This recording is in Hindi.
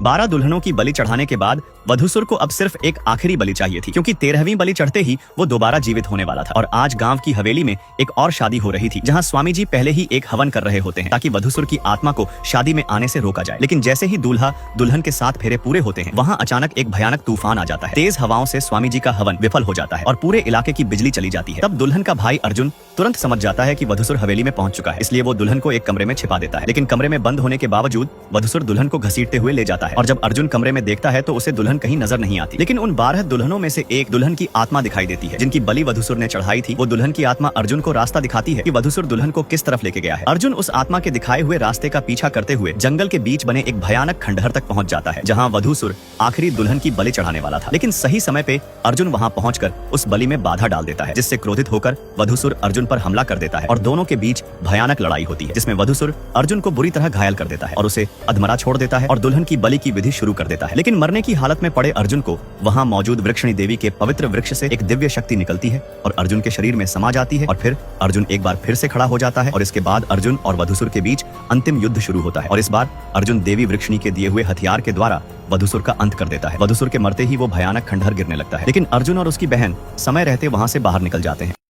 12 दुल्हनों की बलि चढ़ाने के बाद वधूसुर को अब सिर्फ एक आखिरी बलि चाहिए थी, क्योंकि 13वीं बलि चढ़ते ही वो दोबारा जीवित होने वाला था। और आज गांव की हवेली में एक और शादी हो रही थी, जहां स्वामी जी पहले ही एक हवन कर रहे होते हैं ताकि वधूसुर की आत्मा को शादी में आने से रोका जाए। लेकिन जैसे ही दूल्हा दुल्हन के 7 फेरे पूरे होते हैं, वहाँ अचानक एक भयानक तूफान आ जाता है। तेज हवाओं से स्वामी जी का हवन विफल हो जाता है और पूरे इलाके की बिजली चली जाती है। तब दुल्हन का भाई अर्जुन तुरंत समझ जाता है कि वधूसुर हवेली में पहुंच चुका है, इसलिए वो दुल्हन को एक कमरे में छिपा देता है। लेकिन कमरे में बंद होने के बावजूद वधूसुर दुल्हन को घसीटते हुए ले जाता है और जब अर्जुन कमरे में देखता है तो उसे दुल्हन कहीं नजर नहीं आती। लेकिन उन 12 दुल्हनों में से एक दुल्हन की आत्मा दिखाई देती है, जिनकी बलि वधूसुर ने चढ़ाई थी। वो दुल्हन की आत्मा अर्जुन को रास्ता दिखाती है कि वधूसुर दुल्हन को किस तरफ लेके गया है। अर्जुन उस आत्मा के दिखाए हुए रास्ते का पीछा करते हुए जंगल के बीच बने एक भयानक खंडहर तक पहुंच जाता है, जहां वधूसुर आखिरी दुल्हन की बलि चढ़ाने वाला था। लेकिन सही समय पे अर्जुन वहां पहुंचकर उस बलि में बाधा डाल देता है, जिससे क्रोधित होकर वधूसुर अर्जुन पर हमला कर देता है और दोनों के बीच भयानक लड़ाई होती है, जिसमें वधूसुर अर्जुन को बुरी तरह घायल कर देता है और उसे अधमरा छोड़ देता है और दुल्हन की बलि की विधि शुरू कर देता है। लेकिन मरने की हालत में पड़े अर्जुन को वहां मौजूद वृक्षणी देवी के पवित्र वृक्ष से एक दिव्य शक्ति निकलती है और अर्जुन के शरीर में समा जाती है। और फिर अर्जुन एक बार फिर से खड़ा हो जाता है और इसके बाद अर्जुन और वधूसुर के बीच अंतिम युद्ध शुरू होता है। और इस बार अर्जुन देवी वृक्षणी के दिए हुए हथियार के द्वारा वधूसुर का अंत कर देता है। वधूसुर के मरते ही वो भयानक खंडहर गिरने लगता है, लेकिन अर्जुन और उसकी बहन समय रहते वहां से बाहर निकल जाते हैं।